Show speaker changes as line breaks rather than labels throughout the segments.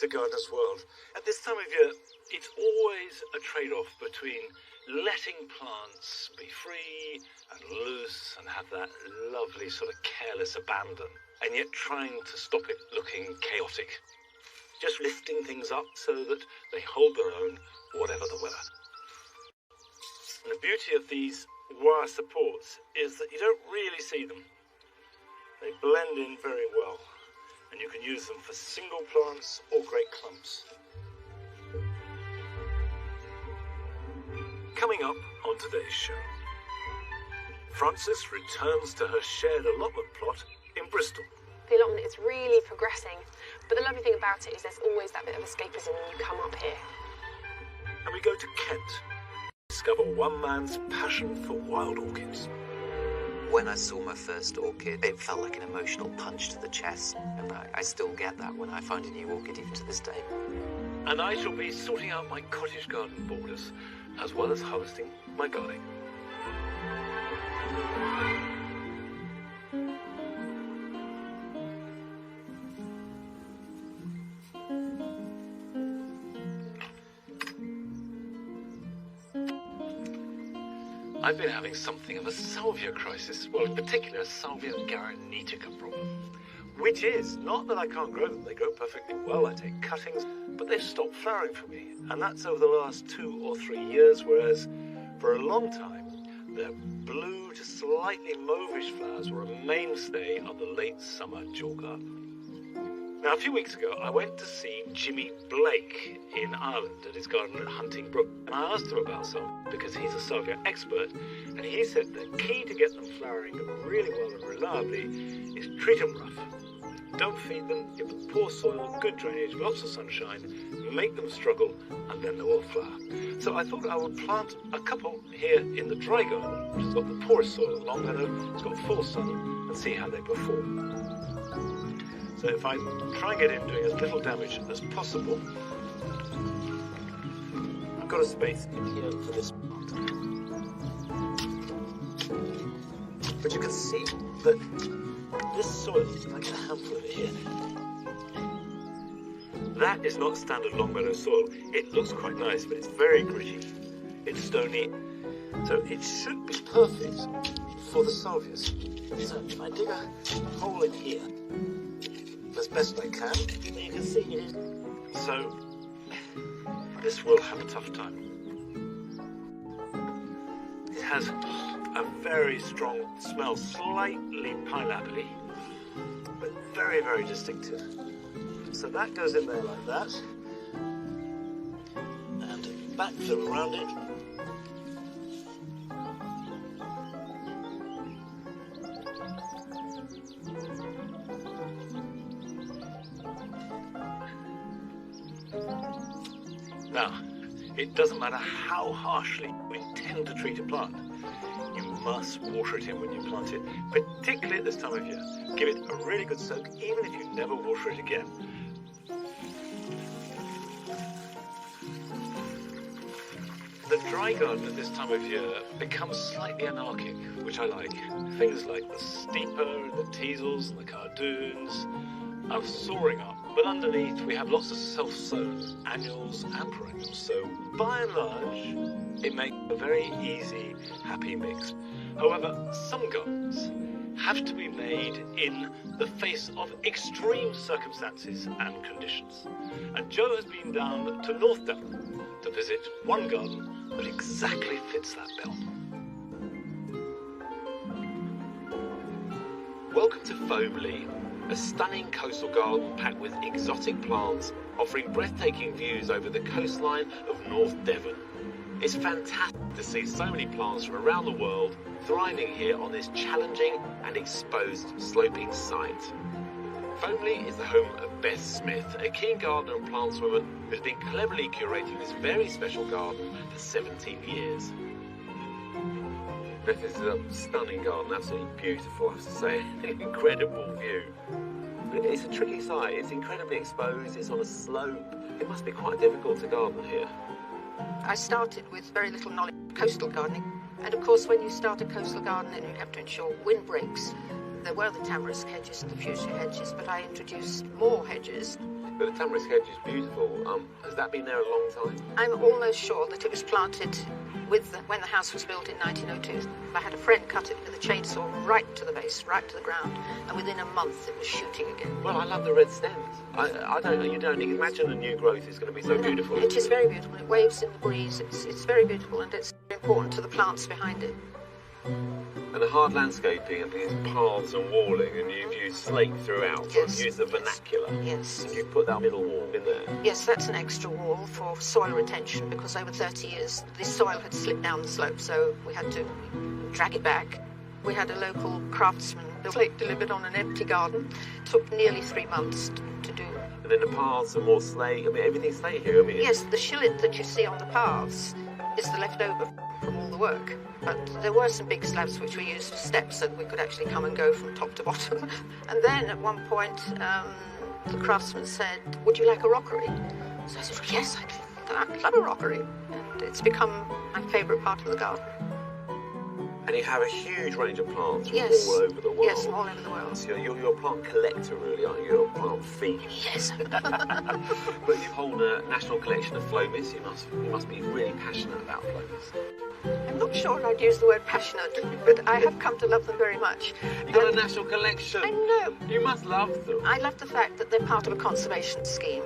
Gardener's World. At this time of year, it's always a trade-off between letting plants be free and loose and have that lovely sort of careless abandon, and yet trying to stop it looking chaotic. Just lifting things up so that they hold their own, whatever the weather. And the beauty of these wire supports is that you don't really see them. They blend in very well, and you can use them for single plants or great clumps. Coming up on today's show, Frances returns to her shared allotment plot in Bristol.
The allotment is really progressing, but the lovely thing about it is there's always that bit of escapism when you come up here.
And we go to Kent, discover one man's passion for wild orchids.
When I saw my first orchid, it felt like an emotional punch to the chest, and I still get that when I find a new orchid even to this day.
And I shall be sorting out my cottage garden borders, as well as harvesting my garlic. I've been having something of a salvia crisis, well, in particular, a salvia gardenetica problem. Which is, not that I can't grow them, they grow perfectly well, I take cuttings, but they've stopped flowering for me. And that's over the last 2 or 3 years, whereas for a long time, their blue to slightly mauvish flowers were a mainstay of the late summer dual garden. Now, a few weeks ago, I went to see Jimmy Blake in Ireland at his garden at Hunting Brook. And I asked him about some because he's a salvia expert. And he said the key to get them flowering really well and reliably is treat them rough. Don't feed them, give them poor soil, good drainage, lots of sunshine, make them struggle, and then they will flower. So I thought I would plant a couple here in the dry garden, which has got the poorest soil at long meadow, it's got full sun, and see how they perform. So if I try and get in doing as little damage as possible, I've got a space in here for this plant. But you can see that this soil, if I get a handful of it here, that is not standard long meadow soil. It looks quite nice, but it's very gritty. It's stony, so it should be perfect for the salvias. So if I dig a hole in here, as best I can, you can see it is. So this will have a tough time. It has a very strong smell, slightly pineapple-y, but very, very distinctive. So that goes in there like that, and backfill around it. Now, it doesn't matter how harshly you intend to treat a plant. You must water it in when you plant it, particularly at this time of year. Give it a really good soak, even if you never water it again. The dry garden at this time of year becomes slightly anarchic, which I like. Things like the steeper, the teasels, and the cardoons are soaring up. But underneath, we have lots of self-sown annuals and perennials. So, by and large, it makes a very easy, happy mix. However, some gardens have to be made in the face of extreme circumstances and conditions. And Joe has been down to North Devon to visit one garden that exactly fits that bill. Welcome to Foamley, a stunning coastal garden packed with exotic plants, offering breathtaking views over the coastline of North Devon. It's fantastic to see so many plants from around the world thriving here on this challenging and exposed sloping site. Foamley is the home of Beth Smith, a keen gardener and plantswoman who's been cleverly curating this very special garden for 17 years. Beth, this is a stunning garden, absolutely beautiful, I have to say, an incredible view. But it's a tricky site, it's incredibly exposed, it's on a slope. It must be quite difficult to garden here.
I started with very little knowledge of coastal gardening. And of course, when you start a coastal garden, then you have to ensure windbreaks. There were the tamarisk hedges and the fuchsia hedges, but I introduced more hedges
But the tamarisk hedge is beautiful. Has that been there a long time?
I'm almost sure that it was planted when the house was built in 1902. I had a friend cut it with a chainsaw right to the base, right to the ground, and within a month it was shooting again.
Well, I love the red stems. I don't know, you don't imagine the new growth is going to be so beautiful.
It is very beautiful. It waves in the breeze. It's very beautiful, and it's important to the plants behind it.
And the hard landscaping, I think it's paths and walling, and you've used slate throughout.
Yes.
So you've used the vernacular.
Yes.
And you put that middle wall in there.
Yes, that's an extra wall for soil retention, because over 30 years this soil had slipped down the slope, so we had to drag it back. We had a local craftsman slate delivered on an empty garden. It took nearly 3 months to do.
And then the paths are more slate. I mean, everything's slate here. I mean,
Yes, the shillet that you see on the paths is the leftover from all the work. But there were some big slabs which we used for steps so that we could actually come and go from top to bottom. And then at one point, the craftsman said, "Would you like a rockery?" So I said, "Yes, I'd love a rockery." And it's become my favourite part of the garden.
And you have a huge range of plants from
Yes.
all over the world.
Yes, all over the world.
So you're a plant collector, really, aren't you? You're a plant fiend.
Yes.
But you hold a national collection of flomis. You must be really passionate about flomis.
I'm not sure I'd use the word passionate, but I have come to love them very much.
You've got a
And
national collection.
I know.
You must love them.
I love the fact that they're part of a conservation scheme,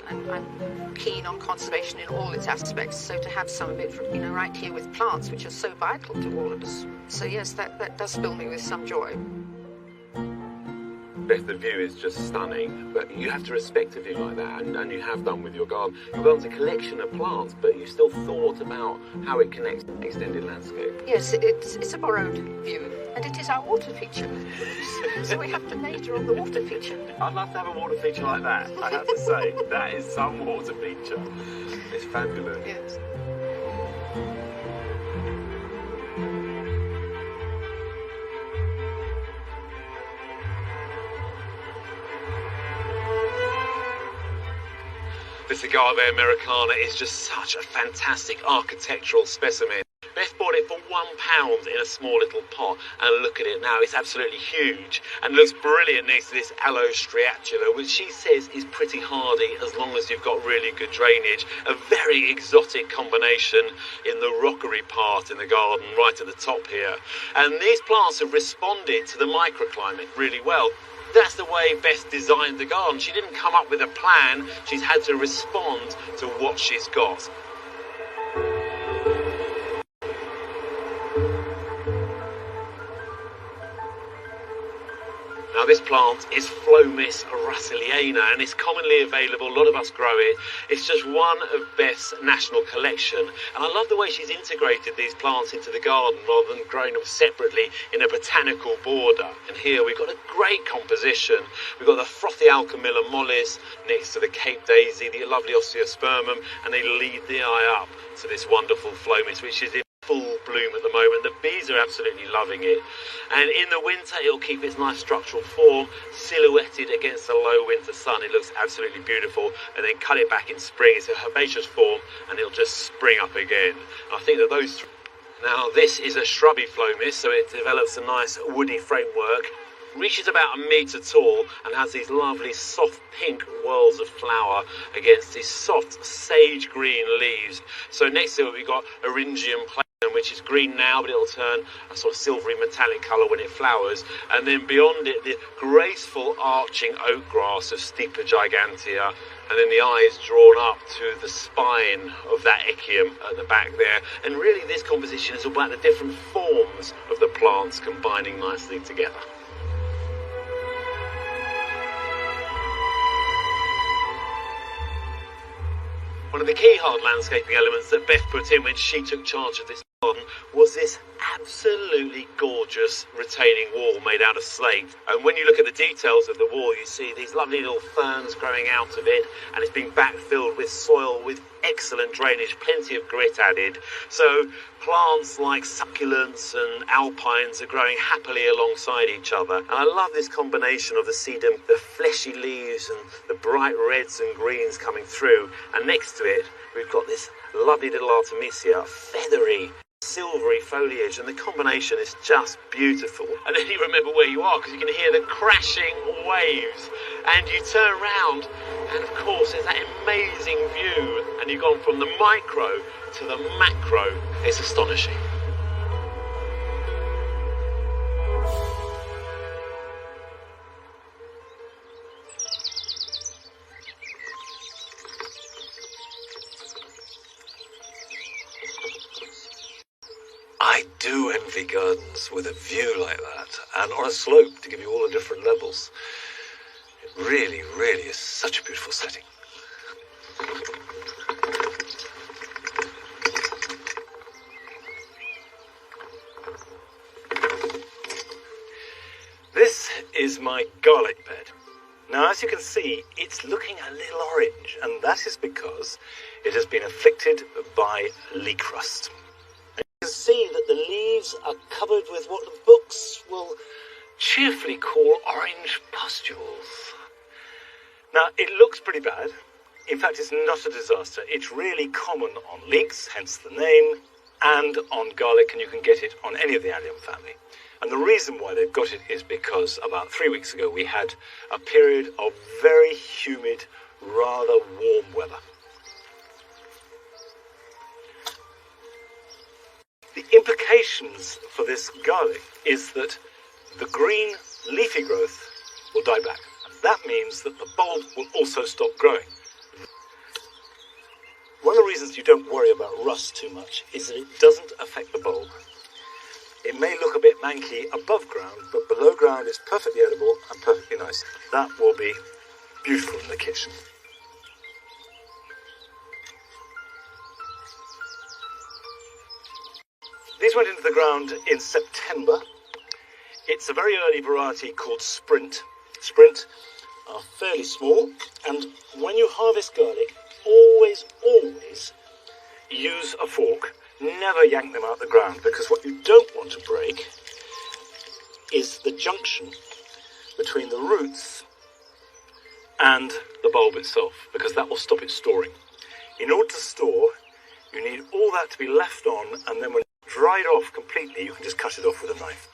and I'm keen on conservation in all its aspects. So to have some of it, right here with plants, which are so vital to all of us. So yes, that does fill me with some joy.
Beth, the view is just stunning, but you have to respect a view like that, and you have done with your garden. Your garden's a collection of plants, but you still thought about how it connects to the extended landscape.
Yes, it's a borrowed view, and it is our water feature. So we have to major on the water feature.
I'd love to have a water feature like that, I have to say. That is some water feature. It's fabulous.
Yes.
This Agave Americana is just such a fantastic architectural specimen. Beth bought it for £1 in a small little pot, and look at it now, it's absolutely huge and looks brilliant next to this aloe striatula, which she says is pretty hardy as long as you've got really good drainage. A very exotic combination in the rockery part in the garden right at the top here. And these plants have responded to the microclimate really well. That's the way Beth designed the garden. She didn't come up with a plan, she's had to respond to what she's got. Now this plant is Phlomis russelliana, and it's commonly available, a lot of us grow it. It's just one of Beth's national collection, and I love the way she's integrated these plants into the garden rather than growing them separately in a botanical border. And here we've got a great composition. We've got the frothy Alchemilla mollis next to the Cape Daisy, the lovely Osteospermum, and they lead the eye up to this wonderful Phlomis, which is in full bloom at the moment. The bees are absolutely loving it, and in the winter it'll keep its nice structural form silhouetted against the low winter sun. It looks absolutely beautiful, and then cut it back in spring. It's a herbaceous form, and it'll just spring up again. And I think that those now this is a shrubby Phlomis, so it develops a nice woody framework, reaches about 1 metre tall, and has these lovely soft pink whorls of flower against these soft sage green leaves. So next to it we've got Eryngium Planum, which is green now, but it'll turn a sort of silvery metallic colour when it flowers. And then beyond it, the graceful arching oak grass of Stipa gigantea. And then the eye is drawn up to the spine of that echium at the back there. And really this composition is about the different forms of the plants combining nicely together. One of the key hard landscaping elements that Beth put in when she took charge of this garden was this absolutely gorgeous retaining wall made out of slate. And when you look at the details of the wall, you see these lovely little ferns growing out of it, and it's been backfilled with soil with excellent drainage, plenty of grit added. So plants like succulents and alpines are growing happily alongside each other. And I love this combination of the sedum, the fleshy leaves and the bright reds and greens coming through. And next to it, we've got this lovely little Artemisia, feathery silvery foliage, and the combination is just beautiful. And then you remember where you are, because you can hear the crashing waves, and you turn around, and of course there's that amazing view, and you've gone from the micro to the macro. It's astonishing. I do envy gardens with a view like that, and on a slope to give you all the different levels. It really, really is such a beautiful setting. This is my garlic bed. Now, as you can see, it's looking a little orange, and that is because it has been afflicted by leek rust. You can see that the leaves are covered with what the books will cheerfully call orange pustules. Now, it looks pretty bad. In fact, it's not a disaster. It's really common on leeks, hence the name, and on garlic, and you can get it on any of the allium family. And the reason why they've got it is because about 3 weeks ago we had a period of very humid, rather warm weather. The implications for this garlic is that the green leafy growth will die back. And that means that the bulb will also stop growing. One of the reasons you don't worry about rust too much is that it doesn't affect the bulb. It may look a bit manky above ground, but below ground it's perfectly edible and perfectly nice. That will be beautiful in the kitchen. These went into the ground in September. It's a very early variety called Sprint. Sprint are fairly small, and when you harvest garlic, always use a fork. Never yank them out the ground, because what you don't want to break is the junction between the roots and the bulb itself, because that will stop it storing. In order to store, you need all that to be left on, and then when it's dried off completely, you can just cut it off with a knife.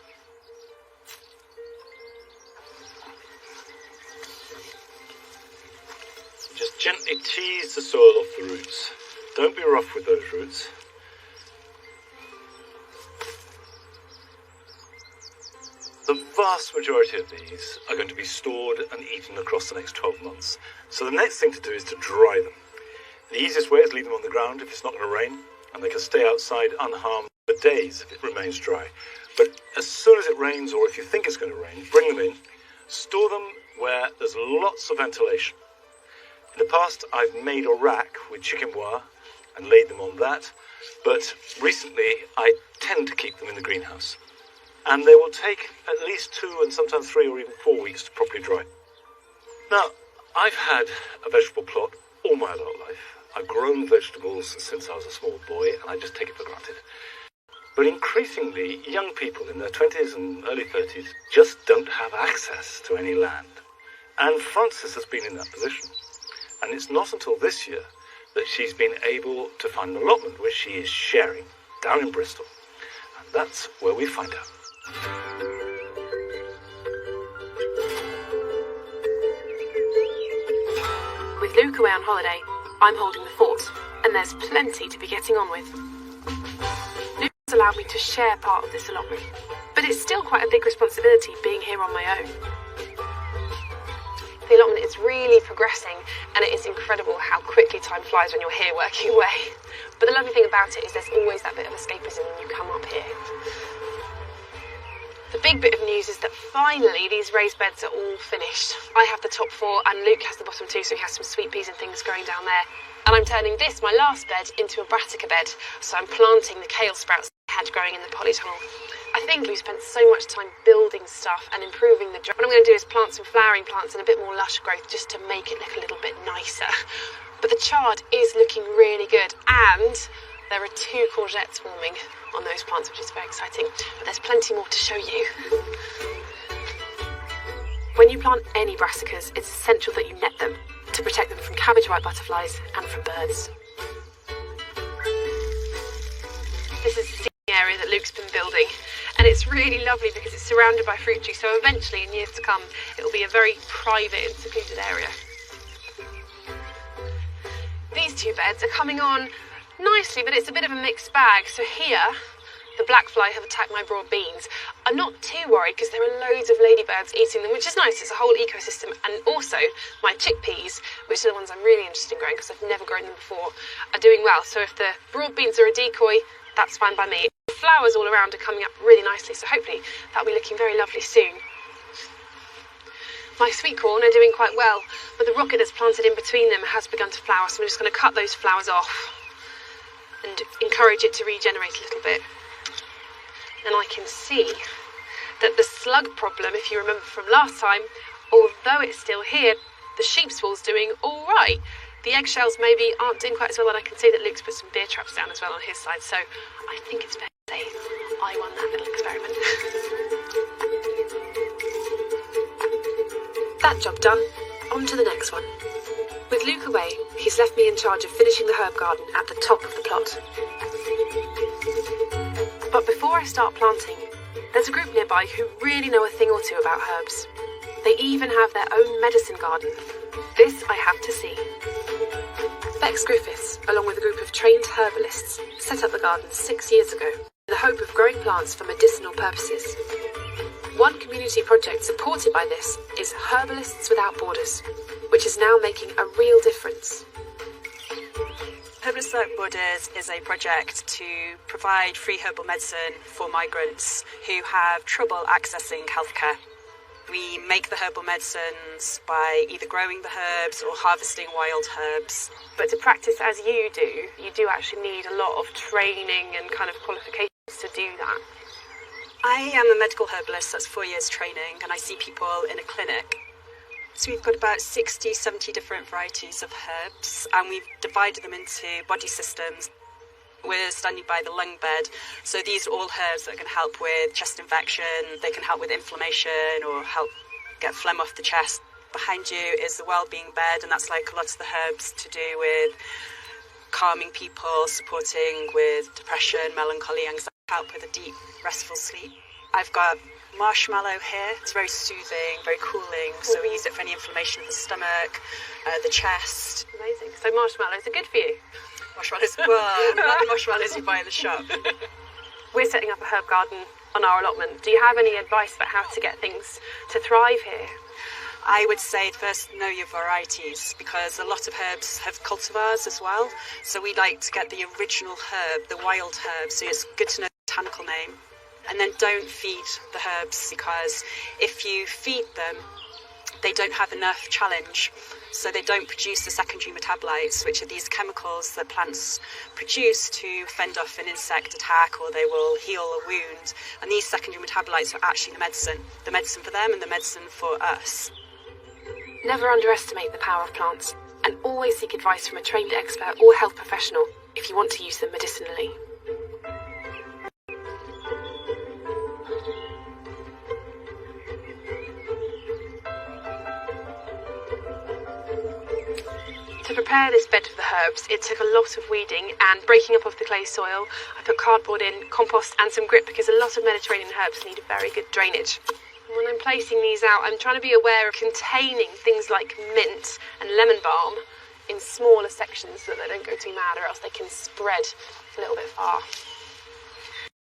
Just gently tease the soil off the roots. Don't be rough with those roots. The vast majority of these are going to be stored and eaten across the next 12 months. So the next thing to do is to dry them. The easiest way is leave them on the ground if it's not going to rain, and they can stay outside unharmed for days if it remains dry. But as soon as it rains, or if you think it's going to rain, bring them in, store them where there's lots of ventilation. In the past, I've made a rack with chicken wire and laid them on that, but recently I tend to keep them in the greenhouse. And they will take at least 2 and sometimes 3 or even 4 weeks to properly dry. Now, I've had a vegetable plot all my adult life. I've grown vegetables since I was a small boy, and I just take it for granted. But increasingly, young people in their 20s and early 30s just don't have access to any land. And Frances has been in that position. And it's not until this year that she's been able to find an allotment which she is sharing down in Bristol. And that's where we find out.
With Luke away on holiday, I'm holding the fort, and there's plenty to be getting on with. Luke has allowed me to share part of this allotment, but it's still quite a big responsibility being here on my own. The allotment is really progressing, and it is incredible how quickly time flies when you're here working away. But the lovely thing about it is there's always that bit of escapism when you come up here. The big bit of news is that finally these raised beds are all finished. I have the top 4 and Luke has the bottom 2, so he has some sweet peas and things growing down there. And I'm turning this, my last bed, into a brassica bed. So I'm planting the kale sprouts I had growing in the polytunnel. I think we spent so much time building stuff and improving the what I'm going to do is plant some flowering plants and a bit more lush growth just to make it look a little bit nicer. But the chard is looking really good, and there are 2 courgettes forming on those plants, which is very exciting. But there's plenty more to show you. When you plant any brassicas, it's essential that you net them to protect them from cabbage white butterflies and from birds. This is the area that Luke's been building. And it's really lovely because it's surrounded by fruit trees, so eventually in years to come it will be a very private and secluded area. These two beds are coming on nicely, but it's a bit of a mixed bag. So here, the black fly have attacked my broad beans. I'm not too worried because there are loads of ladybirds eating them, which is nice. It's a whole ecosystem. And also my chickpeas, which are the ones I'm really interested in growing because I've never grown them before, are doing well. So if the broad beans are a decoy, that's fine by me. The flowers all around are coming up really nicely, so hopefully that'll be looking very lovely soon. My sweet corn are doing quite well, but the rocket that's planted in between them has begun to flower, so I'm just going to cut those flowers off and encourage it to regenerate a little bit. And I can see that the slug problem, if you remember from last time, although it's still here, the sheep's wool's doing all right. The eggshells maybe aren't doing quite as well, and I can see that Luke's put some beer traps down as well on his side, so I think it's fair to say I won that little experiment. That job done, on to the next one. With Luke away, he's left me in charge of finishing the herb garden at the top of the plot. But before I start planting, there's a group nearby who really know a thing or two about herbs. They even have their own medicine garden. This I have to see. Bex Griffiths, along with a group of trained herbalists, set up the garden 6 years ago in the hope of growing plants for medicinal purposes. One community project supported by this is Herbalists Without Borders, which is now making a real difference.
Herbalists Without Borders is a project to provide free herbal medicine for migrants who have trouble accessing healthcare. We make the herbal medicines by either growing the herbs or harvesting wild herbs.
But to practice as you do actually need a lot of training and kind of qualifications to do that.
I am a medical herbalist, that's 4 years training, and I see people in a clinic. So we've got about 60, 70 different varieties of herbs, and we've divided them into body systems. We're standing by the lung bed, so these are all herbs that can help with chest infection, they can help with inflammation or help get phlegm off the chest. Behind you is the well-being bed, and that's like a lot of the herbs to do with calming people, supporting with depression, melancholy, anxiety, help with a deep, restful sleep. I've got marshmallow here. It's very soothing, very cooling, so we use it for any inflammation of the stomach, the chest.
Amazing. So marshmallows are good for you?
Marshmallows, well, not the marshmallows you buy in the shop.
We're setting up a herb garden on our allotment. Do you have any advice about how to get things to thrive here?
I would say first know your varieties, because a lot of herbs have cultivars as well. So we like to get the original herb, the wild herb, so it's good to know the botanical name. And then don't feed the herbs, because if you feed them, they don't have enough challenge. So they don't produce the secondary metabolites, which are these chemicals that plants produce to fend off an insect attack, or they will heal a wound. And these secondary metabolites are actually the medicine for them and the medicine for us.
Never underestimate the power of plants, and always seek advice from a trained expert or health professional if you want to use them medicinally. To prepare this bed for the herbs, it took a lot of weeding and breaking up of the clay soil. I put cardboard in, compost and some grit because a lot of Mediterranean herbs need very good drainage. When I'm placing these out, I'm trying to be aware of containing things like mint and lemon balm in smaller sections so that they don't go too mad, or else they can spread a little bit far.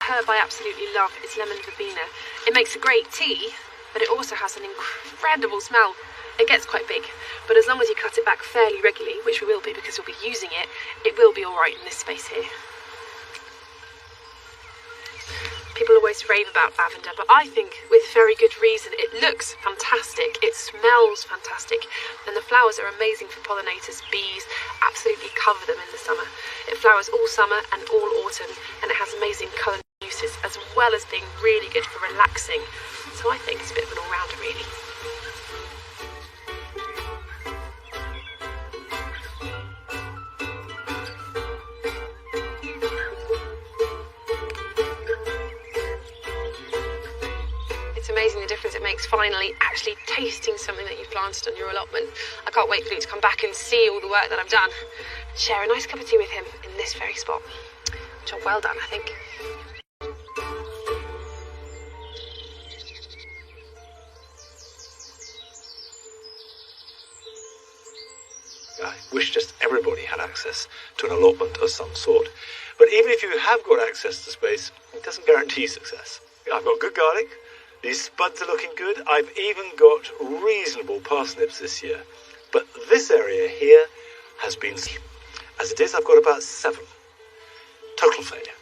The herb I absolutely love is lemon verbena. It makes a great tea, but it also has an incredible smell. It gets quite big, but as long as you cut it back fairly regularly, which we will be because we'll be using it, it will be alright in this space here. People always rave about lavender, but I think with very good reason. It looks fantastic, it smells fantastic, and the flowers are amazing for pollinators. Bees absolutely cover them in the summer. It flowers all summer and all autumn, and it has amazing colour uses, as well as being really good for relaxing. So I think it's a bit of an all-rounder, really. Amazing the difference it makes finally actually tasting something that you've planted on your allotment. I can't wait for Luke to come back and see all the work that I've done. Share a nice cup of tea with him in this very spot. Job well done, I think.
wish just everybody had access to an allotment of some sort. But even if you have got access to space, it doesn't guarantee success. I've got good garlic. These spuds are looking good. I've even got reasonable parsnips this year. But this area here has been... As it is, I've got about 7. Total failure.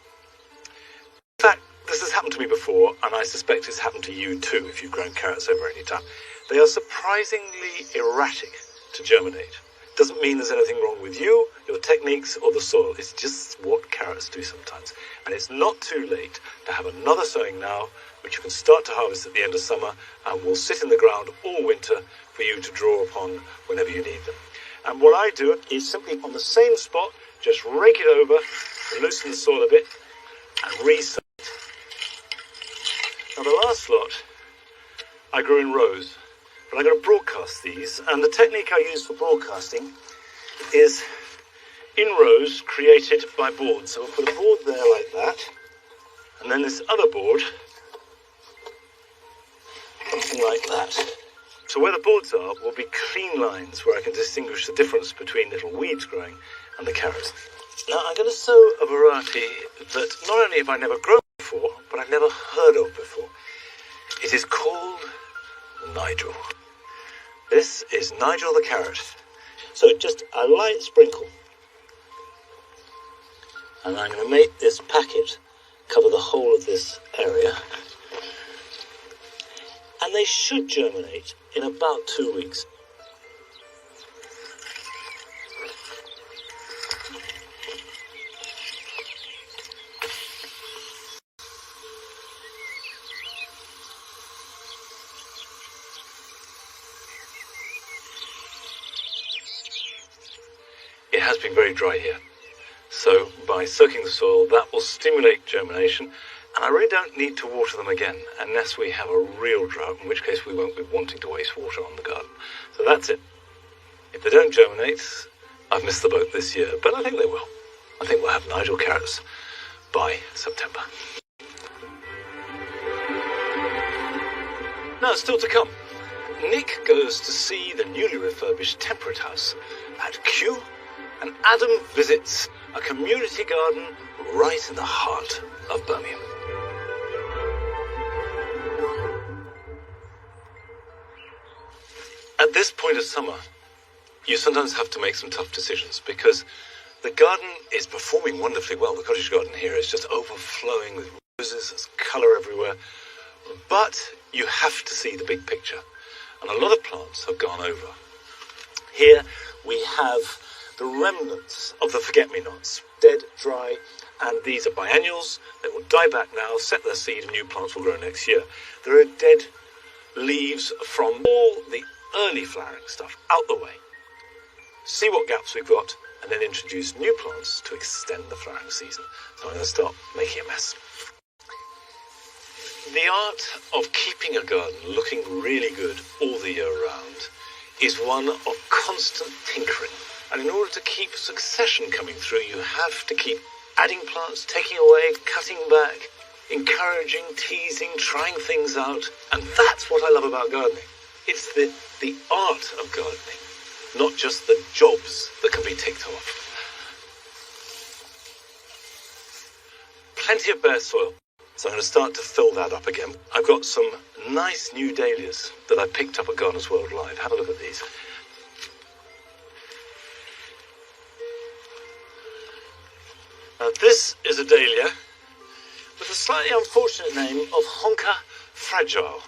In fact, this has happened to me before, and I suspect it's happened to you too if you've grown carrots over any time. They are surprisingly erratic to germinate. Doesn't mean there's anything wrong with you, your techniques, or the soil. It's just what carrots do sometimes. And it's not too late to have another sowing now, which you can start to harvest at the end of summer, and will sit in the ground all winter for you to draw upon whenever you need them. And what I do is simply on the same spot, just rake it over, loosen the soil a bit, and re-sow it. Now the last lot I grew in rows, but I'm going to broadcast these, and the technique I use for broadcasting is in rows created by boards. So we'll put a board there like that, and then this other board, something like that. So where the boards are will be clean lines where I can distinguish the difference between little weeds growing and the carrots. Now I'm going to sow a variety that not only have I never grown before, but I've never heard of before. It is called Nigel. This is Nigel the carrot. So just a light sprinkle. And I'm going to make this packet cover the whole of this area. And they should germinate in about 2 weeks. It has been very dry here, so by soaking the soil that will stimulate germination, and I really don't need to water them again unless we have a real drought, in which case we won't be wanting to waste water on the garden. So that's it. If they don't germinate, I've missed the boat this year, but I think they will. I think we'll have Nigel carrots by September. Now, still to come. Nick goes to see the newly refurbished temperate house at Kew, and Adam visits a community garden right in the heart of Birmingham. At this point of summer, you sometimes have to make some tough decisions because the garden is performing wonderfully well. The cottage garden here is just overflowing with roses, there's colour everywhere. But you have to see the big picture. And a lot of plants have gone over. Here we have the remnants of the forget-me-nots, dead, dry, and these are biennials. They will die back now, set their seed, and new plants will grow next year. There are dead leaves from all the early flowering stuff out the way. See what gaps we've got, and then introduce new plants to extend the flowering season. So I'm going to start making a mess. The art of keeping a garden looking really good all the year round is one of constant tinkering. And in order to keep succession coming through, you have to keep adding plants, taking away, cutting back, encouraging, teasing, trying things out. And that's what I love about gardening. It's the art of gardening, not just the jobs that can be ticked off. Plenty of bare soil. So I'm going to start to fill that up again. I've got some nice new dahlias that I picked up at Gardeners'World Live. Have a look at these. Now this is a dahlia with a slightly unfortunate name of Honka Fragile.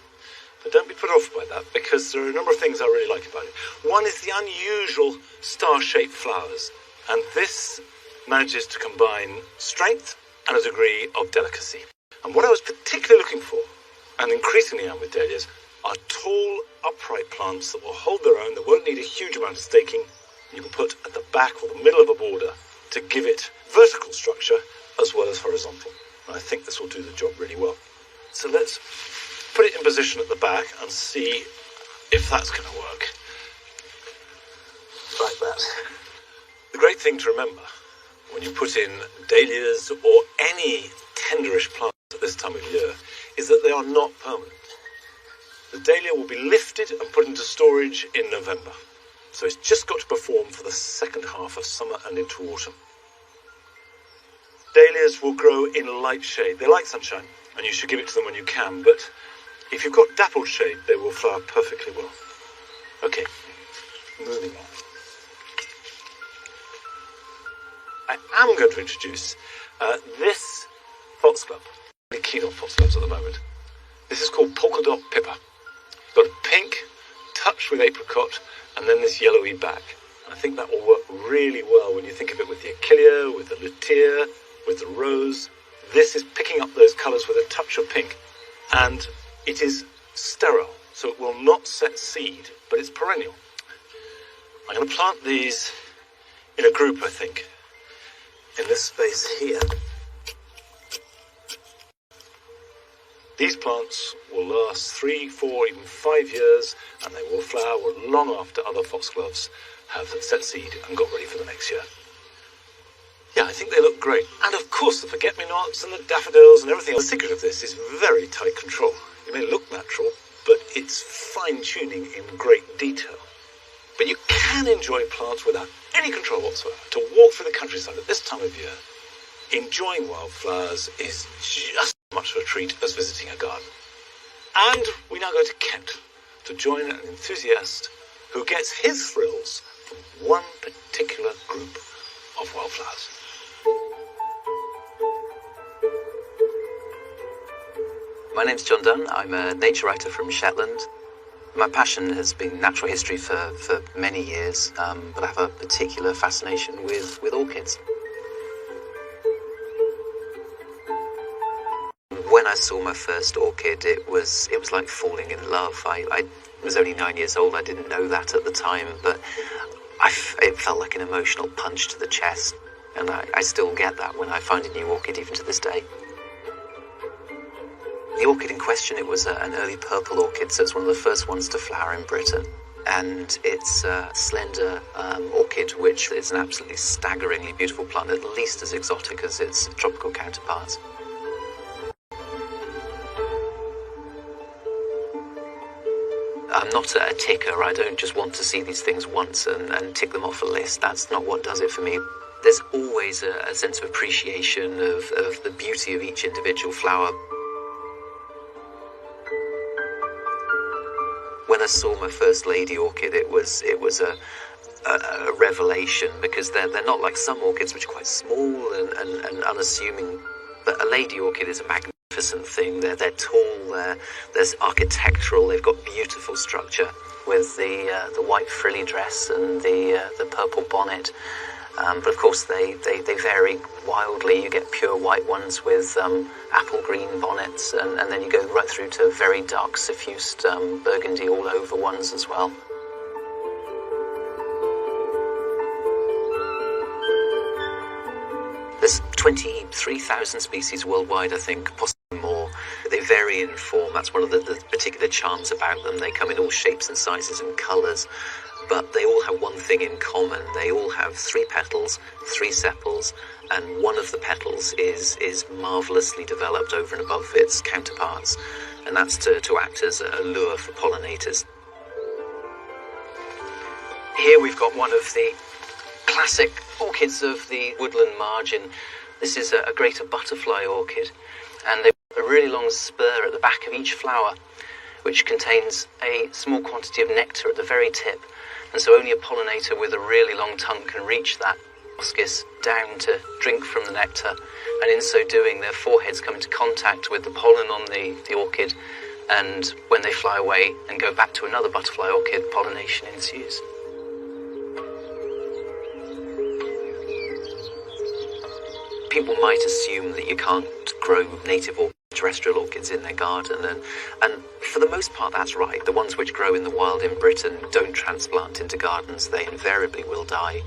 But don't be put off by that because there are a number of things I really like about it. One is the unusual star-shaped flowers, and this manages to combine strength and a degree of delicacy. And what I was particularly looking for, and increasingly am with dahlias, are tall, upright plants that will hold their own, that won't need a huge amount of staking, you can put at the back or the middle of a border to give it vertical structure as well as horizontal. And I think this will do the job really well. So let's put it in position at the back and see if that's going to work. Like that. The great thing to remember when you put in dahlias or any tenderish plant at this time of year is that they are not permanent. The dahlia will be lifted and put into storage in November. so it's just got to perform for the second half of summer and into autumn. Dahlias will grow in light shade. They like sunshine, and you should give it to them when you can, but if you've got dappled shade, they will flower perfectly well. Okay, moving on. I am going to introduce this foxglove. I'm really keen on foxgloves at the moment. This is called Polka Dot Pippa. It's got a pink, touched with apricot, and then this yellowy back. And I think that will work really well when you think of it with the achillea, with the lutea, with the rose. This is picking up those colours with a touch of pink. And it is sterile, so it will not set seed, but it's perennial. I'm going to plant these in a group, I think, in this space here. These plants will last 3, 4, even 5 years, and they will flower long after other foxgloves have set seed and got ready for the next year. Yeah, I think they look great. And of course the forget-me-nots and the daffodils and everything else. The secret of this is very tight control. It may look natural, but it's fine-tuning in great detail. But you can enjoy plants without any control whatsoever. To walk through the countryside at this time of year, enjoying wildflowers is just as much of a treat as visiting a garden. And we now go to Kent to join an enthusiast who gets his thrills from one particular group of wildflowers.
My name's John Dunn. I'm a nature writer from Shetland. My passion has been natural history for many years, but I have a particular fascination with orchids. When I saw my first orchid, it was like falling in love. I was only 9 years old. I didn't know that at the time, but it felt like an emotional punch to the chest, and I still get that when I find a new orchid, even to this day. The orchid in question, it was an early purple orchid, so it's one of the first ones to flower in Britain. And it's a slender orchid, which is an absolutely staggeringly beautiful plant, at least as exotic as its tropical counterparts. I'm not a ticker. I don't just want to see these things once and tick them off a list. That's not what does it for me. There's always a sense of appreciation of the beauty of each individual flower. When I saw my first lady orchid, it was a revelation, because they're not like some orchids, which are quite small and unassuming. But a lady orchid is a magnificent thing. They're tall, they're architectural, they've got beautiful structure with the white frilly dress and the purple bonnet. But of course they vary wildly. You get pure white ones with apple green bonnets, and then you go right through to very dark suffused burgundy all over ones as well. There's 23,000 species worldwide, I think, possibly more. They vary in form. That's one of the particular charms about them. They come in all shapes and sizes and colours. But they all have one thing in common. They all have 3 petals, 3 sepals, and one of the petals is marvellously developed over and above its counterparts, and that's to act as a lure for pollinators. Here we've got one of the classic orchids of the woodland margin. This is a greater butterfly orchid, and they've got a really long spur at the back of each flower, which contains a small quantity of nectar at the very tip. And so only a pollinator with a really long tongue can reach that proboscis down to drink from the nectar. And in so doing, their foreheads come into contact with the pollen on the orchid. And when they fly away and go back to another butterfly orchid, pollination ensues. People might assume that you can't grow native or terrestrial orchids in their garden, and for the most part that's right. The ones which grow in the wild in Britain don't transplant into gardens. They invariably will die.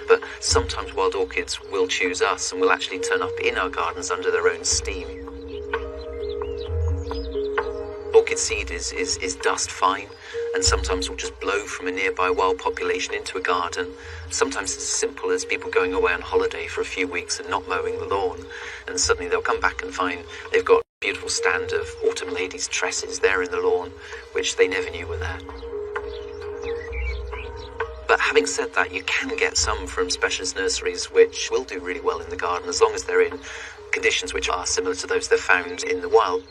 But sometimes wild orchids will choose us and will actually turn up in our gardens under their own steam. Orchid seed is dust fine, and sometimes will just blow from a nearby wild population into a garden. Sometimes it's as simple as people going away on holiday for a few weeks and not mowing the lawn, and suddenly they'll come back and find they've got a beautiful stand of autumn ladies' tresses there in the lawn, which they never knew were there. But having said that, you can get some from specialist nurseries which will do really well in the garden as long as they're in conditions which are similar to those they're found in the wild.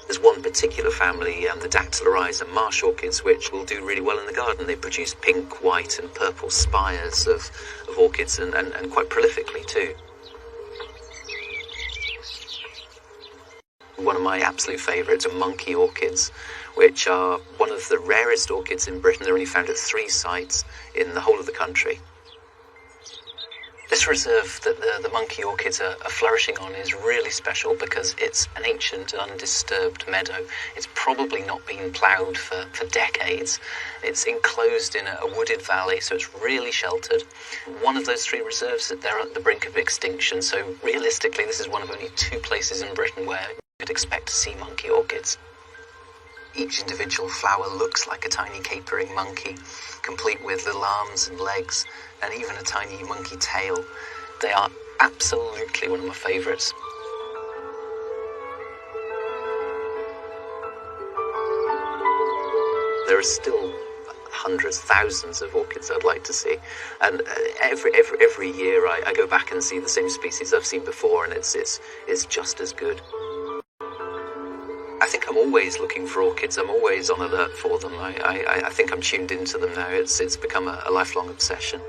There's one particular family, the dactylarized and marsh orchids, which will do really well in the garden. They produce pink, white and purple spires of orchids and quite prolifically too. One of my absolute favourites are monkey orchids, which are one of the rarest orchids in Britain. They're only found at 3 sites in the whole of the country. This reserve that the monkey orchids are flourishing on is really special because it's an ancient, undisturbed meadow. It's probably not been ploughed for decades. It's enclosed in a wooded valley, so it's really sheltered. One of those 3 reserves, they're at the brink of extinction, so realistically this is one of only 2 places in Britain where you could expect to see monkey orchids. Each individual flower looks like a tiny capering monkey, complete with little arms and legs, and even a tiny monkey tail. They are absolutely one of my favourites. There are still hundreds, thousands of orchids I'd like to see, and every year I go back and see the same species I've seen before, and it's just as good. I think I'm always looking for orchids. I'm always on alert for them. I think I'm tuned into them now. It's become a lifelong obsession.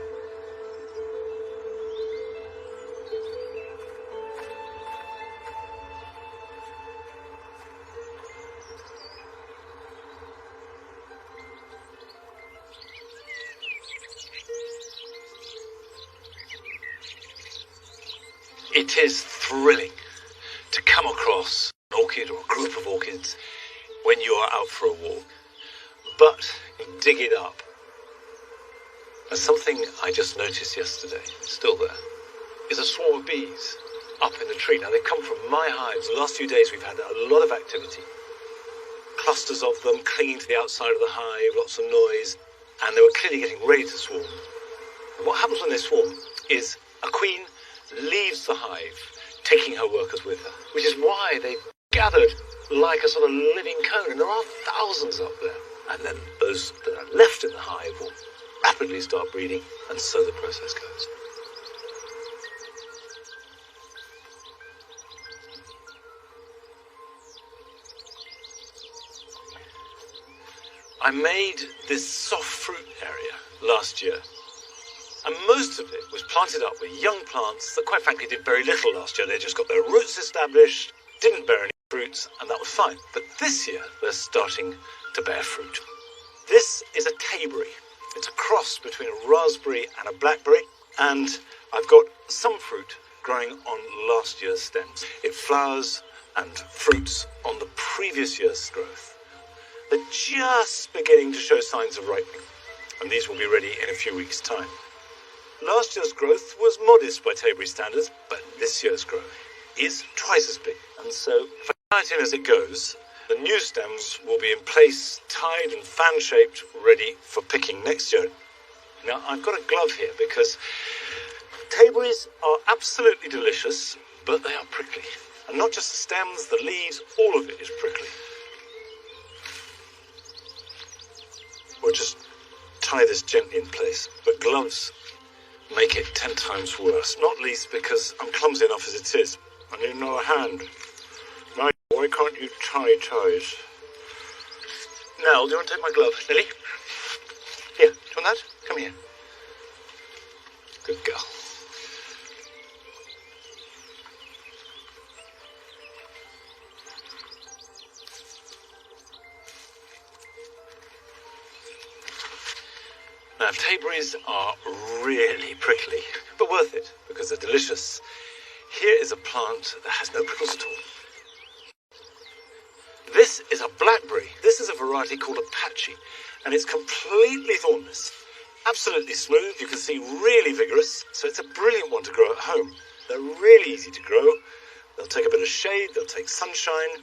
It is thrilling to come across an orchid or a group of orchids when you are out for a walk, but you dig it up. And something I just noticed yesterday, still there, is a swarm of bees up in the tree. Now they've come from my hives. The last few days we've had a lot of activity. Clusters of them clinging to the outside of the hive, lots of noise, and they were clearly getting ready to swarm. And what happens when they swarm is a queen leaves the hive, taking her workers with her, which is why they gathered like a sort of living cone, and there are thousands up there. And then those that are left in the hive will rapidly start breeding, and so the process goes. I made this soft fruit area last year, and most of it was planted up with young plants that quite frankly did very little last year. They just got their roots established, didn't bear any fruits, and that was fine. But this year they're starting to bear fruit. This is a tayberry. It's a cross between a raspberry and a blackberry, and I've got some fruit growing on last year's stems. It flowers and fruits on the previous year's growth. They're just beginning to show signs of ripening, and these will be ready in a few weeks' time. Last year's growth was modest by Tayberry standards, but this year's growth is twice as big. And so, if I tie it in as it goes, the new stems will be in place, tied and fan-shaped, ready for picking next year. Now, I've got a glove here because Tayberries are absolutely delicious, but they are prickly. And not just the stems, the leaves, all of it is prickly. We'll just tie this gently in place, but gloves make it 10 times worse, not least because I'm clumsy enough as it is. I need another hand. Now, why can't you tie ties? Nell, do you want to take my glove? Lily? Here, do you want that? Come here. Good girl. Now, Tayberries are really prickly, but worth it because they're delicious. Here is a plant that has no prickles at all. This is a blackberry. This is a variety called Apache, and it's completely thornless. Absolutely smooth, you can see really vigorous, so it's a brilliant one to grow at home. They're really easy to grow. They'll take a bit of shade, they'll take sunshine,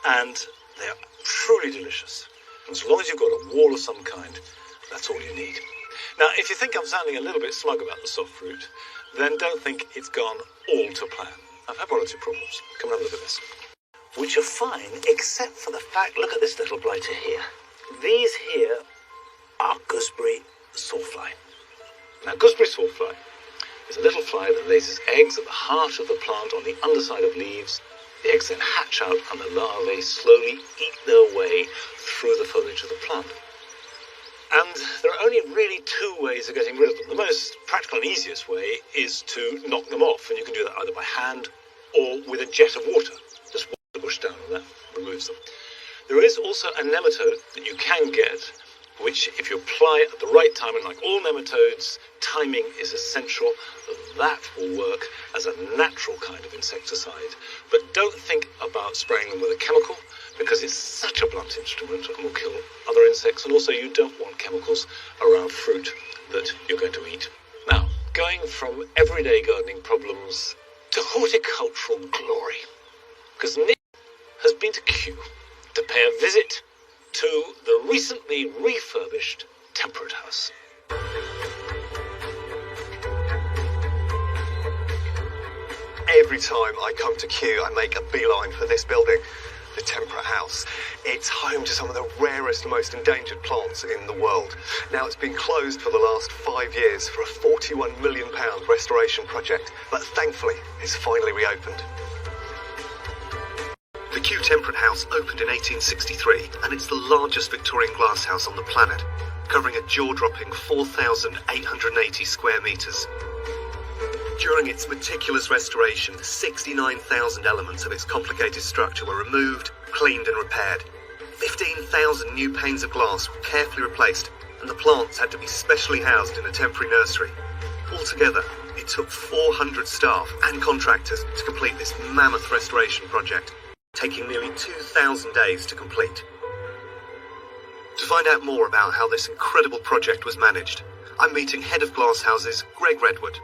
and they are truly delicious. And as long as you've got a wall of some kind, that's all you need. Now, if you think I'm sounding a little bit smug about the soft fruit, then don't think it's gone all to plan. I've had 1 or 2 problems. Come and have a look at this. Which are fine, except for the fact, look at this little blighter here. These here are gooseberry sawfly. Now, gooseberry sawfly is a little fly that lays its eggs at the heart of the plant on the underside of leaves. The eggs then hatch out and the larvae slowly eat their way through the foliage of the plant. And there are only really two ways of getting rid of them. The most practical and easiest way is to knock them off, and you can do that either by hand or with a jet of water. Just water the bush down and that removes them. There is also a nematode that you can get, which if you apply at the right time, and like all nematodes, timing is essential, that will work as a natural kind of insecticide. But don't think about spraying them with a chemical, because it's such a blunt instrument and will kill other insects, and also you don't want chemicals around fruit that you're going to eat. Now, going from everyday gardening problems to horticultural glory, because Nick has been to Kew to pay a visit to the recently refurbished Temperate House.
Every time I come to Kew, I make a beeline for this building, the Temperate House. It's home to some of the rarest and most endangered plants in the world. Now, it's been closed for the last 5 years for a £41 million restoration project, but thankfully, it's finally reopened. The Kew Temperate House opened in 1863, and it's the largest Victorian glasshouse on the planet, covering a jaw-dropping 4,880 square metres. During its meticulous restoration, 69,000 elements of its complicated structure were removed, cleaned and repaired. 15,000 new panes of glass were carefully replaced, and the plants had to be specially housed in a temporary nursery. Altogether, it took 400 staff and contractors to complete this mammoth restoration project, taking nearly 2,000 days to complete. To find out more about how this incredible project was managed, I'm meeting Head of Glasshouses, Greg Redwood.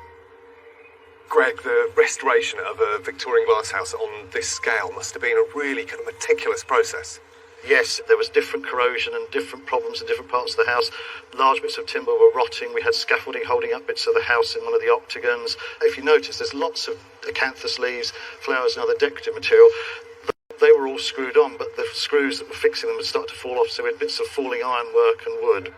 Greg, the restoration of a Victorian glasshouse on this scale must have been a really kind of meticulous process.
Yes, there was different corrosion and different problems in different parts of the house. Large bits of timber were rotting. We had scaffolding holding up bits of the house in one of the octagons. If you notice, there's lots of acanthus leaves, flowers and other decorative material. They were all screwed on, but the screws that were fixing them had started to fall off, so we had bits of falling ironwork and wood.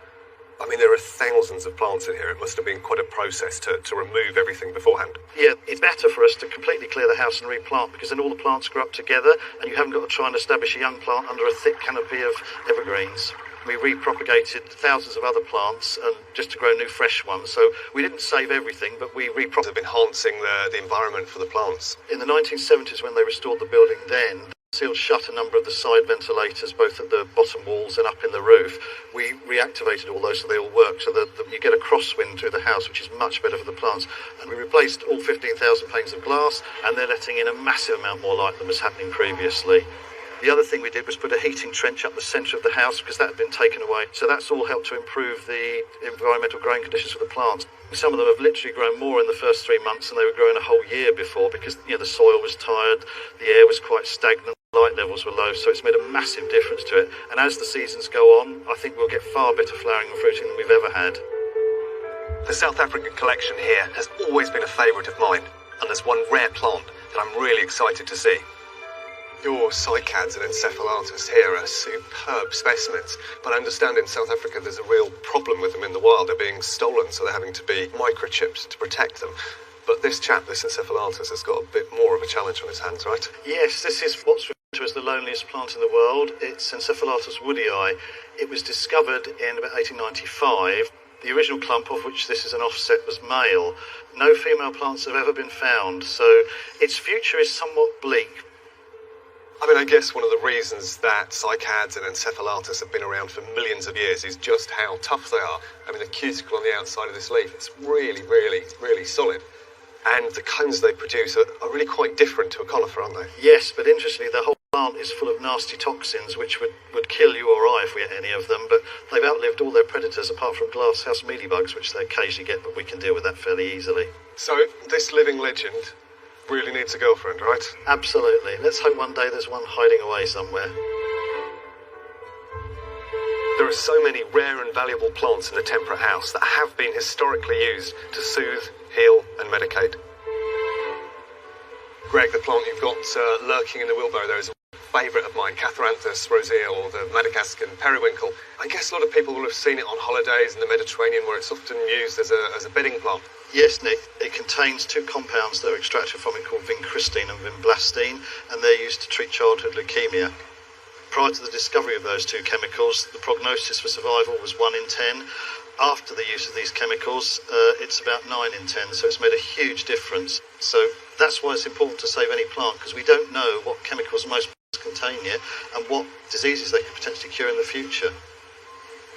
I mean, there are thousands of plants in here. It must have been quite a process to remove everything beforehand.
Yeah, it's better for us to completely clear the house and replant, because then all the plants grow up together and you haven't got to try and establish a young plant under a thick canopy of evergreens. We repropagated thousands of other plants and just to grow new fresh ones. So we didn't save everything, but we repropagated.
Enhancing the environment for the plants.
In the 1970s, when they restored the building then, sealed shut a number of the side ventilators, both at the bottom walls and up in the roof. We reactivated all those so they all work, so that you get a crosswind through the house, which is much better for the plants. And we replaced all 15,000 panes of glass, and they're letting in a massive amount more light than was happening previously. The other thing we did was put a heating trench up the centre of the house, because that had been taken away. So that's all helped to improve the environmental growing conditions for the plants. Some of them have literally grown more in the first 3 months than they were growing a whole year before, because the soil was tired, the air was quite stagnant, light levels were low, so it's made a massive difference to it. And as the seasons go on, I think we'll get far better flowering and fruiting than we've ever had.
The South African collection here has always been a favourite of mine, and there's one rare plant that I'm really excited to see. Your cycads and encephalatus here are superb specimens, but I understand in South Africa there's a real problem with them in the wild. They're being stolen, so they're having to be microchipped to protect them. But this chap, this encephalatus, has got a bit more of a challenge on his hands, right?
Yes, this is what's referred to as the loneliest plant in the world. It's Encephalatus woodii. It was discovered in about 1895. The original clump, of which this is an offset, was male. No female plants have ever been found, so its future is somewhat bleak.
I mean, I guess one of the reasons that cycads and encephalatus have been around for millions of years is just how tough they are. I mean, the cuticle on the outside of this leaf, it's really, really, really solid. And the cones they produce are really quite different to a conifer, aren't they?
Yes, but interestingly, the whole plant is full of nasty toxins which would kill you or I if we ate any of them, but they've outlived all their predators apart from glasshouse mealybugs, which they occasionally get, but we can deal with that fairly easily.
So this living legend really needs a girlfriend, right?
Absolutely. Let's hope one day there's one hiding away somewhere.
There are so many rare and valuable plants in the Temperate House that have been historically used to soothe, heal and medicate. Greg, the plant you've got lurking in the wheelbarrow there is a favourite of mine, Catharanthus rosea, or the Madagascan periwinkle. I guess a lot of people will have seen it on holidays in the Mediterranean, where it's often used as a bedding plant.
Yes, Nick, it contains two compounds that are extracted from it called vincristine and vinblastine, and they're used to treat childhood leukemia. Prior to the discovery of those two chemicals, the prognosis for survival was 1 in 10. After the use of these chemicals, it's about 9 in 10, so it's made a huge difference. So that's why it's important to save any plant, because we don't know what chemicals most plants contain yet and what diseases they could potentially cure in the future.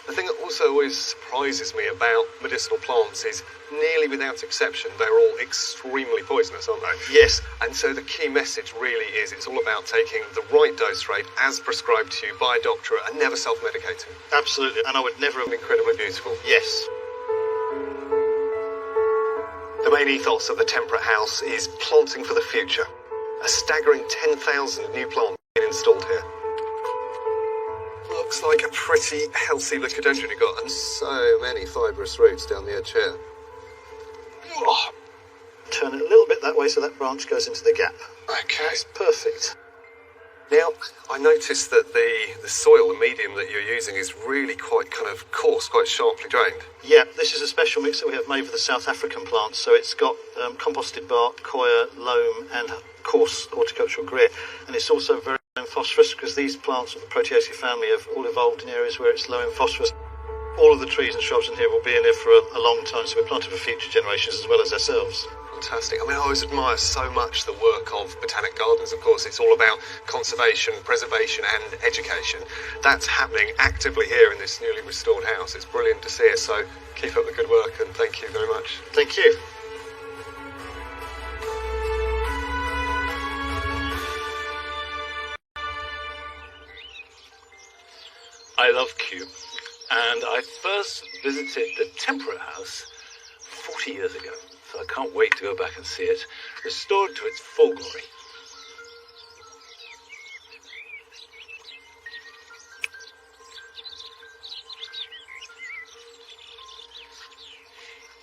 The thing that also always surprises me about medicinal plants is, nearly without exception, they're all extremely poisonous, aren't they?
Yes.
And so the key message really is it's all about taking the right dose rate as prescribed to you by a doctor and never self-medicating.
Absolutely, and I would never have...
Incredibly beautiful.
Yes.
The main ethos of the Temperate House is planting for the future. A staggering 10,000 new plants being installed here. Looks like a pretty healthy leucadendron you've got, and so many fibrous roots down the edge here. Oh.
Turn it a little bit that way so that branch goes into the gap.
Okay.
It's perfect.
Now, I noticed that the soil, the medium that you're using, is really quite kind of coarse, quite sharply drained.
Yeah, this is a special mix that we have made for the South African plants, so it's got composted bark, coir, loam and coarse horticultural grit, and it's also very low in phosphorus, because these plants of the Proteaceae family have all evolved in areas where it's low in phosphorus. All of the trees and shrubs in here will be in here for a long time, so we're planted for future generations as well as ourselves.
Fantastic. I mean, I always admire so much the work of botanic gardens. Of course, it's all about conservation, preservation and education. That's happening actively here in this newly restored house. It's brilliant to see it, so keep up the good work and thank you very much.
Thank you.
I love Kew, and I first visited the Temperate House 40 years ago, so I can't wait to go back and see it, restored to its full glory.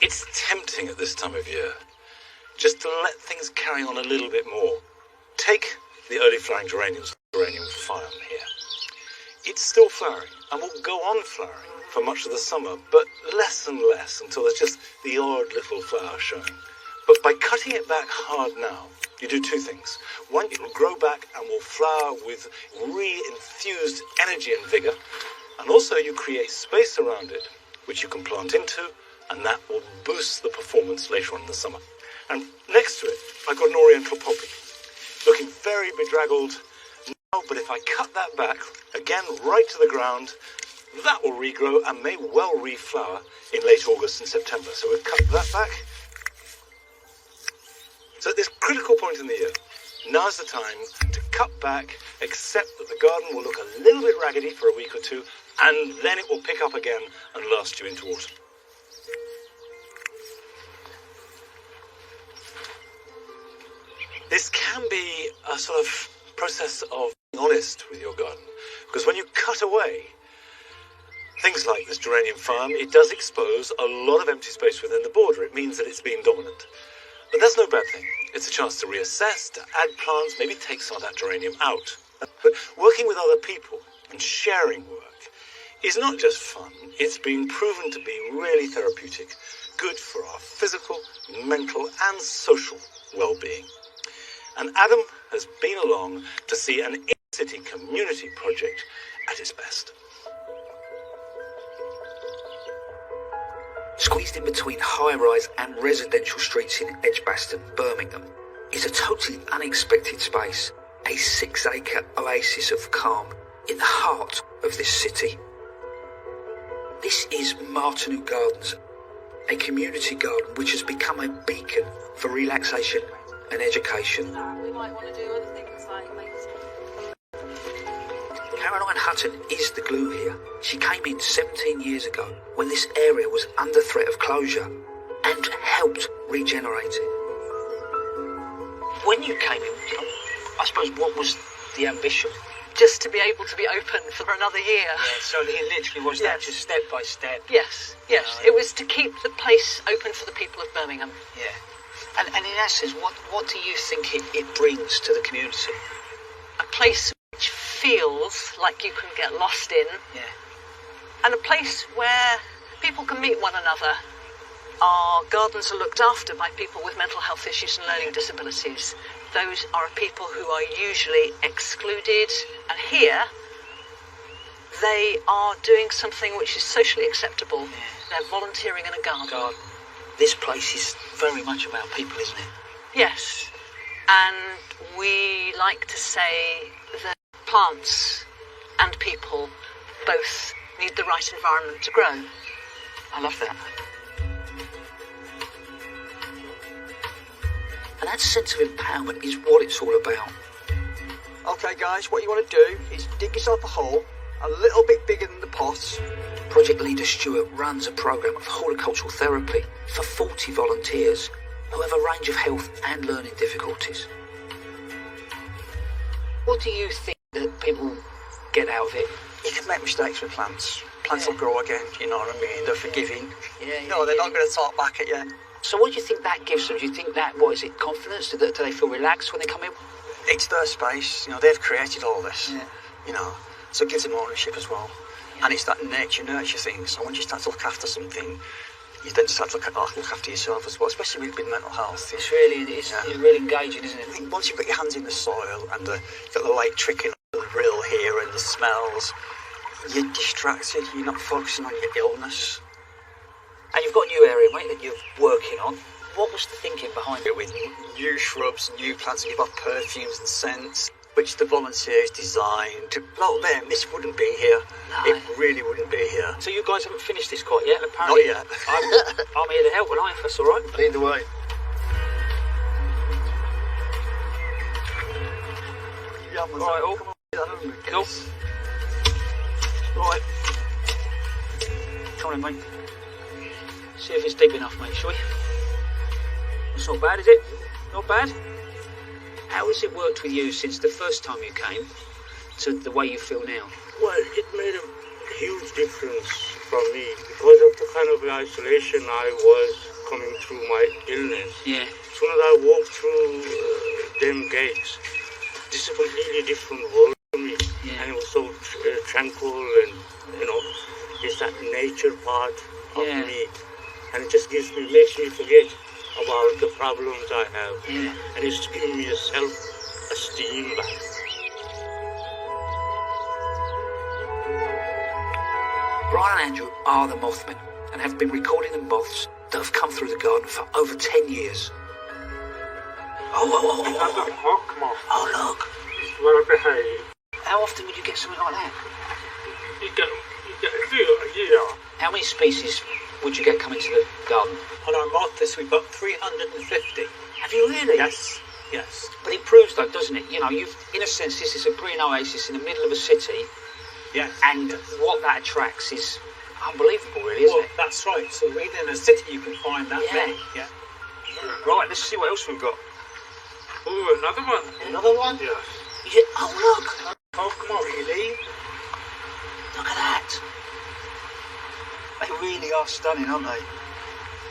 It's tempting at this time of year just to let things carry on a little bit more. Take the early flowering geraniums, geranium farm here. It's still flowering and will go on flowering for much of the summer, but less and less until there's just the odd little flower showing. But by cutting it back hard now, you do two things. One, it will grow back and will flower with re-infused energy and vigour, and also you create space around it, which you can plant into, and that will boost the performance later on in the summer. And next to it, I've got an oriental poppy, looking very bedraggled now, but if I cut that back, again right to the ground, that will regrow and may well reflower in late August and September. So we've cut that back. So at this critical point in the year, now's the time to cut back, accept that the garden will look a little bit raggedy for a week or two, and then it will pick up again and last you into autumn. This can be a sort of process of being honest with your garden, because when you cut away things like this geranium farm, it does expose a lot of empty space within the border. It means that it's been dominant. But that's no bad thing. It's a chance to reassess, to add plants, maybe take some of that geranium out. But working with other people and sharing work is not just fun, it's been proven to be really therapeutic, good for our physical, mental and social well-being. And Adam has been along to see an in-city community project at its best.
Squeezed in between high-rise and residential streets in Edgbaston, Birmingham, is a totally unexpected space, a 6-acre oasis of calm in the heart of this city. This is Martineau Gardens, a community garden which has become a beacon for relaxation and education.
We might want to do other things like
Caroline Hutton is the glue here. She came in 17 years ago when this area was under threat of closure and helped regenerate it.
When you came in, I suppose, what was the ambition?
just to be able to be open for another year.
Yeah, so it literally was that, just step by step.
Yes, yes. It was to keep the place open for the people of Birmingham.
Yeah. And in essence, what do you think it brings to the community?
A place which feels like you can get lost in.
Yeah.
And a place where people can meet one another. Our gardens are looked after by people with mental health issues and learning disabilities. Those are people who are usually excluded. And here, they are doing something which is socially acceptable.
Yeah.
They're volunteering in a garden.
This place is very much about people, isn't it?
Yes. And we like to say that plants and people both need the right environment to grow.
I love that. And that sense of empowerment is what it's all about.
Okay, guys, what you want to do is dig yourself a hole a little bit bigger than the pot.
Project leader Stuart runs a programme of horticultural therapy for 40 volunteers who have a range of health and learning difficulties.
What do you think that people get out of it?
You can make mistakes with plants. Plants will grow again, you know what I mean? They're forgiving.
Yeah,
No, they're not going to talk back at you.
So what do you think that gives them? Do you think that, what is it, confidence? Do they feel relaxed when they come in?
It's their space. You know, they've created all this.
Yeah.
You know, so it gives them ownership as well. Yeah. And it's that nature-nurture thing. So once you start to look after something, you then start to look after yourself as well, especially with mental health.
It's really engaging, isn't it?
I think once you've got your hands in the soil and you've got the light trickling on the rill here and the smells, you're distracted, you're not focusing on your illness.
And you've got a new area, mate, that you're working on. What was the thinking behind it?
With new shrubs, new plants, and you've got perfumes and scents, which the volunteers designed. Without them, this wouldn't be here.
No.
It really wouldn't be here.
So you guys haven't finished this quite yet? Apparently,
Not yet.
I'm here to help, and if that's all right.
Lead the way.
Yeah,
Right, all. Cool. Right. Come on in, mate. See if it's deep enough, mate, shall we? It's not bad, is it? Not bad? How has it worked with you since the first time you came to the way you feel now?
Well, it made a huge difference for me because of the kind of isolation I was coming through my illness.
Yeah.
As soon as I walked through them gates, this is a completely different world for me.
Yeah.
And it was so tranquil and, you know, it's that nature part of me. And it just makes me forget about the problems I have.
Yeah.
And it's giving me a self-esteem back.
Brian and Andrew are the Mothmen and have been recording the moths that have come through the garden for over 10 years.
That's a hawk moth.
Oh, look.
It's well behaved.
How often would you get something like that?
You get a year.
How many species would you get coming to the garden?
On our moth list, we've got 350.
Have you really?
Yes.
But it proves, though, doesn't it? You know, in a sense, this is a green oasis in the middle of a city.
Yes.
And what that attracts is unbelievable, really, isn't it?
That's right. So within a city, you can find that many. Yeah.
Right, let's see what else we've got.
Oh, another one.
Another one?
Yes.
Oh, look.
Oh, come on,
Really?
Look at that.
They really are stunning, aren't they?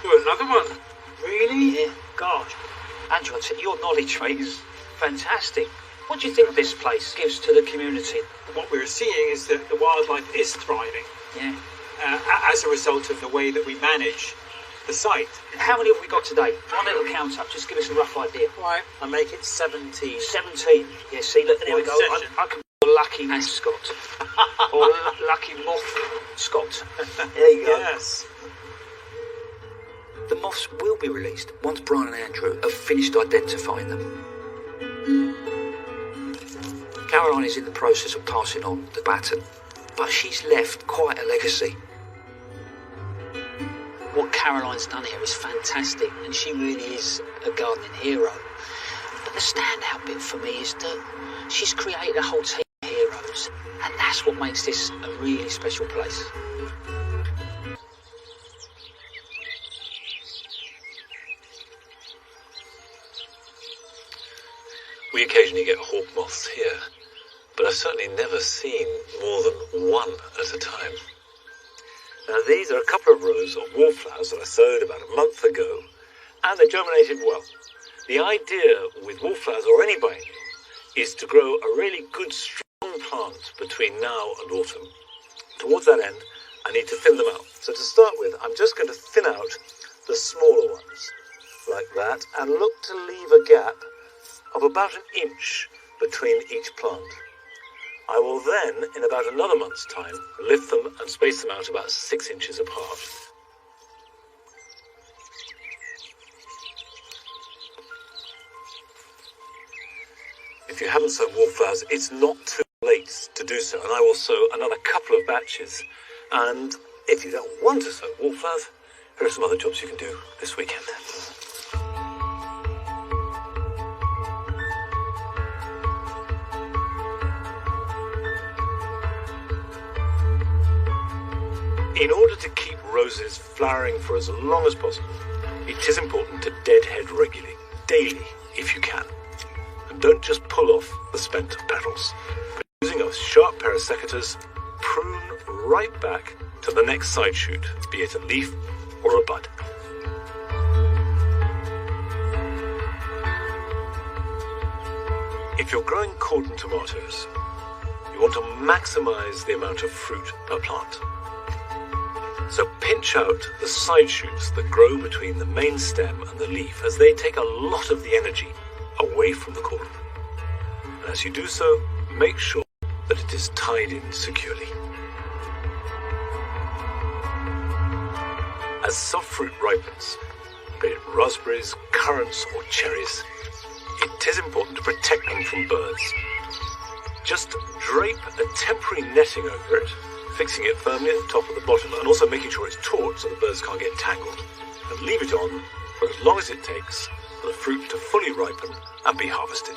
Oh, another one.
Really? Yeah.
Gosh.
Andrew, I'd say your knowledge, mate, is fantastic. What do you think this place gives to the community?
What we're seeing is that the wildlife is thriving
Yeah.
as a result of the way that we manage the site.
How many have we got today? One little count up, just give us a rough idea.
Right. I make it 17.
17. Yeah, see, look, there we go.
One session.
I can be a lucky mascot. Or a lucky moth Scott. There you go.
Yes.
The moths will be released once Brian and Andrew have finished identifying them. Caroline is in the process of passing on the baton, but she's left quite a legacy.
What Caroline's done here is fantastic, and she really is a gardening hero. But the standout bit for me is that she's created a whole team of heroes, and that's what makes this a really special place.
We occasionally get hawk moths here, but I've certainly never seen more than one at a time. Now these are a couple of rows of wallflowers that I sowed about a month ago,
and they germinated well. The idea with wallflowers or any biennial is to grow a really good strong plant between now and autumn. Towards that end, I need to thin them out. So to start with, I'm just going to thin out the smaller ones, like that, and look to leave a gap of about an inch between each plant. I will then, in about another month's time, lift them and space them out about 6 inches apart. If you haven't sown wallflowers, it's not too late to do so, and I will sow another couple of batches. And if you don't want to sow wallflowers, here are some other jobs you can do this weekend. In order to keep roses flowering for as long as possible, it is important to deadhead regularly, daily if you can. And don't just pull off the spent petals. But using a sharp pair of secateurs, prune right back to the next side shoot, be it a leaf or a bud. If you're growing cordon tomatoes, you want to maximize the amount of fruit per plant. So pinch out the side shoots that grow between the main stem and the leaf, as they take a lot of the energy away from the cordon. And as you do so, make sure that it is tied in securely. As soft fruit ripens, be it raspberries, currants or cherries, it is important to protect them from birds. Just drape a temporary netting over it, fixing it firmly at the top and the bottom, and also making sure it's taut so the birds can't get tangled. And leave it on for as long as it takes for the fruit to fully ripen and be harvested.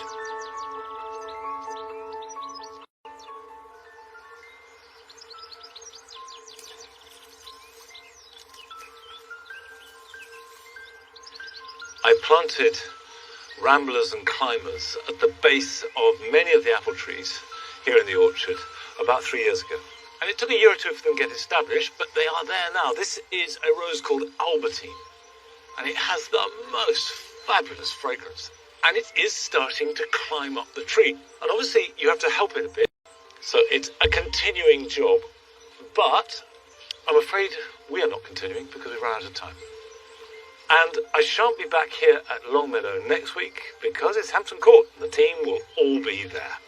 I planted ramblers and climbers at the base of many of the apple trees here in the orchard about 3 years ago. And it took a year or two for them to get established, but they are there now. This is a rose called Albertine, and it has the most fabulous fragrance. And it is starting to climb up the tree. And obviously you have to help it a bit, so it's a continuing job. But I'm afraid we are not continuing because we've run out of time. And I shan't be back here at Longmeadow next week because it's Hampton Court and the team will all be there.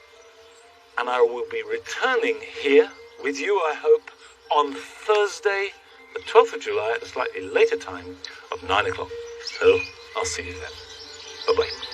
And I will be returning here with you, I hope, on Thursday, the 12th of July at a slightly later time of 9 o'clock. So I'll see you then. Bye-bye.